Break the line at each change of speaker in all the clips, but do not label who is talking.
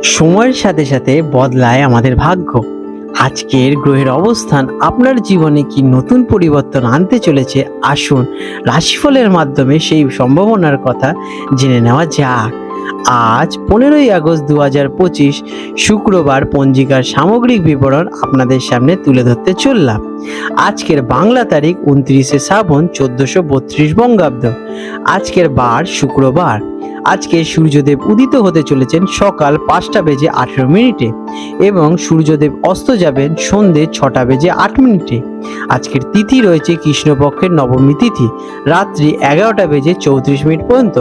সময়ের সাথে সাথে বদলায় আমাদের ভাগ্য। আজকের গ্রহের অবস্থান আপনার জীবনে কি নতুন পরিবর্তন আনতে চলেছে, আসুন রাশিফলের মাধ্যমে সেই সম্ভাবনার কথা জেনে নেওয়া যাক। আজ 15ই আগস্ট 2025 শুক্রবার পঞ্জিকার সামগ্রিক বিবরণ আপনাদের সামনে তুলে ধরতে চললাম। আজকের বাংলা তারিখ 29শে শ্রাবণ 1432 বঙ্গাব্দ। আজকের বার শুক্রবার। আজকে সূর্যদেব উদিত হতে চলেছেন সকাল 5টা বেজে 18 মিনিটে এবং সূর্যদেব অস্ত যাবেন সন্ধে 6টা বেজে 8 মিনিটে। আজকের তিথি রয়েছে কৃষ্ণপক্ষের নবমী তিথি, রাত্রি 11টা বেজে 34 মিনিট পর্যন্ত।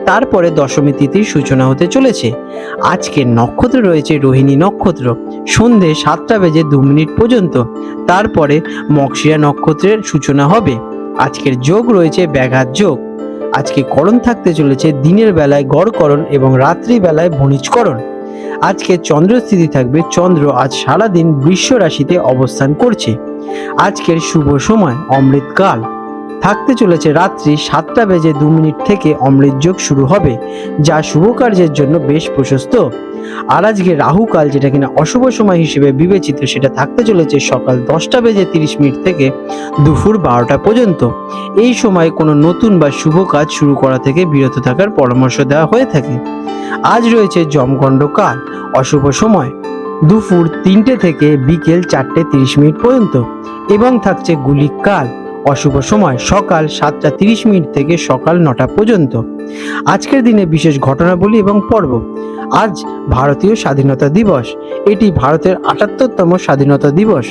তারপরে দশমী তিথির সূচনা হতে চলেছে। আজকের নক্ষত্র রয়েছে রোহিণী নক্ষত্র, সন্ধে 7টা বেজে 2 মিনিট পর্যন্ত। তারপরে মকশিরা নক্ষত্রের সূচনা হবে। আজকের যোগ রয়েছে ব্যাঘাত যোগ। আজকে করণ থাকতে চলেছে দিনের বেলায় গড়করণ এবং রাত্রি বেলায় ভণিজকরণ। আজকে চন্দ্রস্থিতি থাকবে, চন্দ্র আজ সারাদিন বৃষ রাশিতে অবস্থান করছে। আজকের শুভ সময় অমৃতকাল থাকতে চলেছে রাত্রি 7টা বেজে 2 মিনিট থেকে অমৃত যোগ শুরু হবে, যা শুভ কার্যের জন্য বেশ প্রশস্ত। আর আজকে রাহুকাল, যেটা কিনা অশুভ সময় হিসেবে বিবেচিত, সেটা থাকতে চলেছে সকাল 10টা বেজে 30 মিনিট থেকে দুপুর 12টা পর্যন্ত। এই সময় কোনো নতুন বা শুভ কাজ শুরু করা থেকে বিরত থাকার পরামর্শ দেওয়া হয়ে থাকে। আজ রয়েছে যমগণ্ড কাল, অশুভ সময় দুপুর 3টে থেকে বিকেল 4টে 30 মিনিট পর্যন্ত, এবং থাকছে গুলিক কাল, অশুভ সময় সকাল 7টা 30 মিনিট থেকে সকাল 9টা পর্যন্ত। আজকের দিনে বিশেষ ঘটনাবলী এবং পর্ব। আজ ভারতীয় স্বাধীনতা দিবস। এটি ভারতের 78তম স্বাধীনতা দিবস।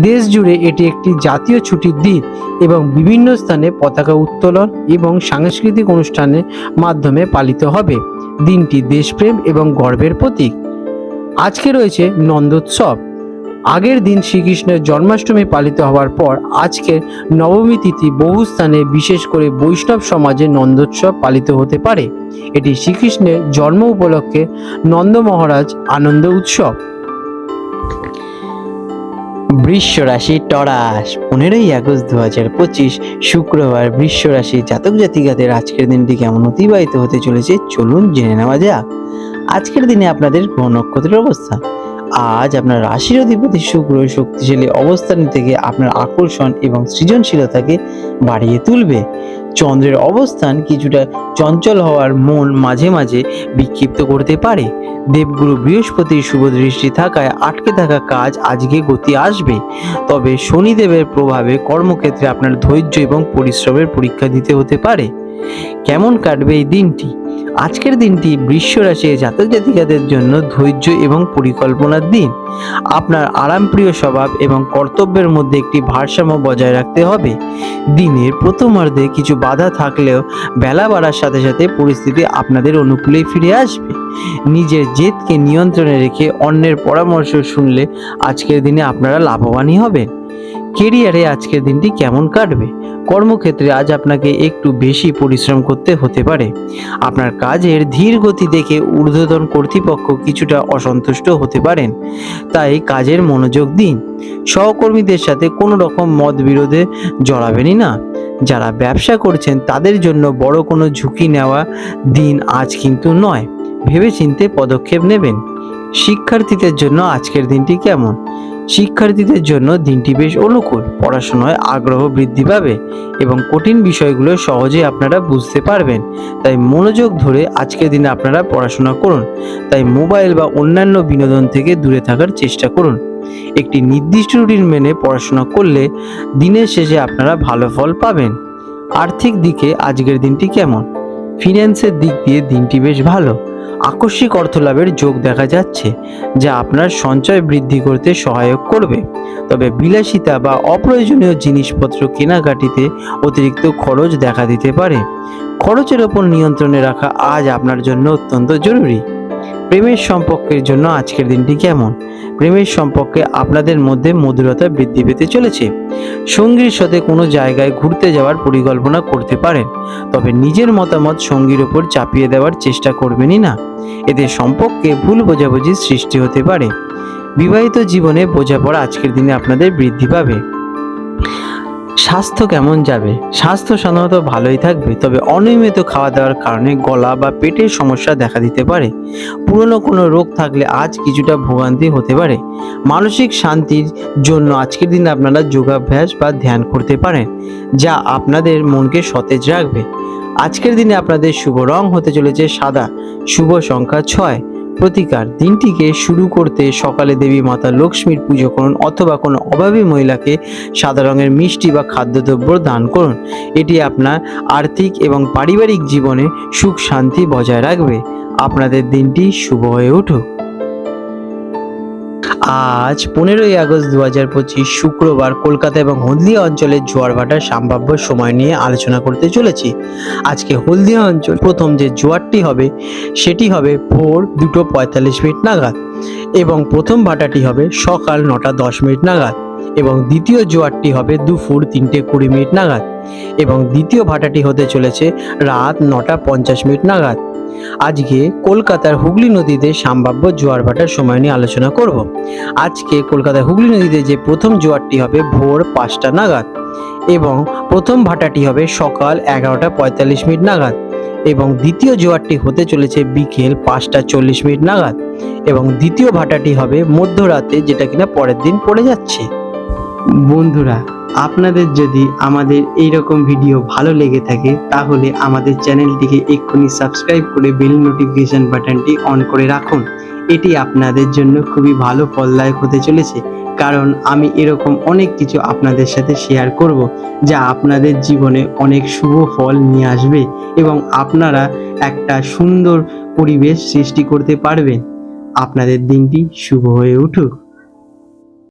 দেশ জুড়ে এটি একটি জাতীয় ছুটির দিন এবং বিভিন্ন স্থানে পতাকা উত্তোলন এবং সাংস্কৃতিক অনুষ্ঠানের মাধ্যমে পালিত হবে। দিনটি দেশপ্রেম এবং গর্বের প্রতীক। আজকে রয়েছে নন্দোৎসব। আগের দিন শ্রীকৃষ্ণের জন্মাষ্টমী পালিত হওয়ার পর আজকে নবমী তিথি বহু স্থানে, বিশেষ করে বৈষ্ণব সমাজে নন্দোৎসব পালিত হতে পারে। এটি শ্রীকৃষ্ণের জন্ম উপলক্ষে নন্দ মহারাজ আনন্দ উৎসব। বৃষ রাশি টরাস। 15ই আগস্ট 2025 শুক্রবার বৃষ রাশি জাতক জাতিকাদের আজকের দিনটি কেমন অতিবাহিত হতে চলেছে চলুন জেনে নেওয়া যাক। আজকের দিনে আপনাদের গ্রহ নক্ষত্রের অবস্থা। আজ আপনার রাশির অধিপতি শুক্র শক্তিশালী অবস্থান থেকে আপনার আকর্ষণ এবং সৃজনশীলতাকে বাড়িয়ে তুলবে। চন্দ্রের অবস্থান কিছুটা চঞ্চল হওয়ার মন মাঝে মাঝে বিক্ষিপ্ত করতে পারে। দেবগুরু বৃহস্পতির শুভ দৃষ্টি থাকায় আটকে থাকা কাজ আজকে গতি আসবে। তবে শনিদেবের প্রভাবে কর্মক্ষেত্রে আপনার ধৈর্য এবং পরিশ্রমের পরীক্ষা দিতে হতে পারে। কেমন কাটবে এই দিনটি? আজকের দিনটি বৃষ রাশি জাতক জাতিকাদের জন্য ধৈর্য এবং পরিকল্পনার দিন। আপনার আরামপ্রিয় স্বভাব এবং কর্তব্যের মধ্যে একটি ভারসাম্য বজায় রাখতে হবে। দিনের প্রথমার্ধে কিছু বাধা থাকলেও বেলা বাড়ার সাথে সাথে পরিস্থিতি আপনাদের অনুকূলেই ফিরে আসবে। নিজের জেদকে নিয়ন্ত্রণে রেখে অন্যের পরামর্শ শুনলে আজকের দিনে আপনারা লাভবানই হবেন। কেরিয়ারে আজকের দিনটি কেমন কাটবে? কর্মক্ষেত্রে আজ আপনাকে একটু বেশি পরিশ্রম করতে হতে পারে। আপনার কাজের ধীর গতি দেখে ঊর্ধ্বতন কর্তৃপক্ষ কিছুটা অসন্তুষ্ট হতে পারেন, তাই কাজের মনোযোগ দিন। সহকর্মীদের সাথে কোনো রকম মত বিরোধে জড়াবেনই না। যারা ব্যবসা করছেন তাদের জন্য বড় কোনো ঝুঁকি নেওয়া দিন আজ কিন্তু নয়, ভেবেচিন্তে পদক্ষেপ নেবেন। শিক্ষার্থীদের জন্য আজকের দিনটি কেমন? শিক্ষার্থীদের জন্য দিনটি বেশ অনুকূল। পড়াশোনায় আগ্রহ বৃদ্ধি পাবে এবং কঠিন বিষয়গুলো সহজে আপনারা বুঝতে পারবেন। তাই মনোযোগ ধরে আজকের দিনে আপনারা পড়াশোনা করুন। তাই মোবাইল বা অন্যান্য বিনোদন থেকে দূরে থাকার চেষ্টা করুন। একটি নির্দিষ্ট রুটিন মেনে পড়াশোনা করলে দিনের শেষে আপনারা ভালো ফল পাবেন। আর্থিক দিকে আজকের দিনটি কেমন? ফিন্যান্সের দিক দিয়ে দিনটি বেশ ভালো। আকস্মিক অর্থ লাভের যোগ দেখা যাচ্ছে, যা আপনার সঞ্চয় বৃদ্ধি করতে সহায়ক করবে। তবে বিলাসিতা বা অপ্রয়োজনীয় জিনিসপত্র কেনাকাটিতে অতিরিক্ত খরচ দেখা দিতে পারে। খরচের ওপর নিয়ন্ত্রণে রাখা আজ আপনার জন্য অত্যন্ত জরুরি। প্রেমের সম্পর্কের জন্য আজকের দিনটি কেমন? প্রেমের সম্পর্কে আপনাদের মধ্যে মধুরতা বৃদ্ধি পেতে চলেছে। সঙ্গীর সাথে কোনো জায়গায় ঘুরতে যাওয়ার পরিকল্পনা করতে পারেন, তবে নিজের মতামত সঙ্গীর ওপর চাপিয়ে দেওয়ার চেষ্টা করবেনই না। এতে সম্পর্কে ভুল বোঝাবুঝির সৃষ্টি হতে পারে। বিবাহিত জীবনে বোঝাপড়া আজকের দিনে আপনাদের বৃদ্ধি পাবে। স্বাস্থ্য কেমন যাবে? স্বাস্থ্য সাধারণত ভালোই থাকবে, তবে অনিয়মিত খাওয়া দাওয়ার কারণে গলা বা পেটের সমস্যা দেখা দিতে পারে। পুরনো কোনো রোগ থাকলে আজ কিছুটা ভোগান্তি হতে পারে। মানসিক শান্তির জন্য আজকের দিনে আপনারা যোগাভ্যাস বা ধ্যান করতে পারেন, যা আপনাদের মনকে সতেজ রাখবে। আজকের দিনে আপনাদের শুভ রং হতে চলেছে সাদা, শুভ সংখ্যা 6। প্রতিকার: দিনটিকে শুরু করতে সকালে দেবী মাতা লক্ষ্মীর পুজো করুন অথবা কোনো অভাবী মহিলাকে সাদা রঙের মিষ্টি বা খাদ্যদ্রব্য দান করুন। এটি আপনার আর্থিক এবং পারিবারিক জীবনে সুখ শান্তি বজায় রাখবে। আপনাদের দিনটি শুভ হয়ে উঠুক। আজ 15ই আগস্ট 2025 শুক্রবার কলকাতা এবং হলদিয়া অঞ্চলের জোয়ার ভাটার সম্ভাব্য সময় নিয়ে আলোচনা করতে চলেছি। আজকে হলদিয়া অঞ্চল প্রথম যে জোয়ারটি হবে সেটি হবে ভোর 2:45 নাগাদ, এবং প্রথম ভাটাটি হবে সকাল 9:10 নাগাদ, এবং দ্বিতীয় জোয়ারটি হবে দুপুর 3:20 নাগাদ, এবং দ্বিতীয় ভাটাটি হতে চলেছে রাত 9:50 নাগাদ। আজকে কলকাতার হুগলি নদীতে সম্ভাব্য জোয়ার ভাটার সময় নিয়ে আলোচনা করব। আজকে কলকাতার হুগলি নদীতে যে প্রথম জোয়ারটি হবে ভোর 5টা নাগাদ, এবং প্রথম ভাটাটি হবে সকাল 11:45 নাগাদ, এবং দ্বিতীয় জোয়ারটি হতে চলেছে বিকেল 5:40 নাগাদ, এবং দ্বিতীয় ভাটাটি হবে মধ্যরাতে, যেটা কিনা পরের দিন পড়ে যাচ্ছে। বন্ধুরা, আপনাদের যদি আমাদের এই রকম ভিডিও ভালো লেগে থাকে তাহলে আমাদের চ্যানেলটিকে এক্ষুনি সাবস্ক্রাইব করে বেল নোটিফিকেশন বাটনটি অন করে রাখুন। এটি আপনাদের জন্য খুবই ভালো ফলদায়ক হতে চলেছে, কারণ আমি এরকম অনেক কিছু আপনাদের সাথে শেয়ার করব যা আপনাদের জীবনে অনেক শুভ ফল নিয়ে আসবে এবং আপনারা একটা সুন্দর পরিবেশ সৃষ্টি করতে পারবেন। আপনাদের দিনটি শুভ হয়ে উঠুক।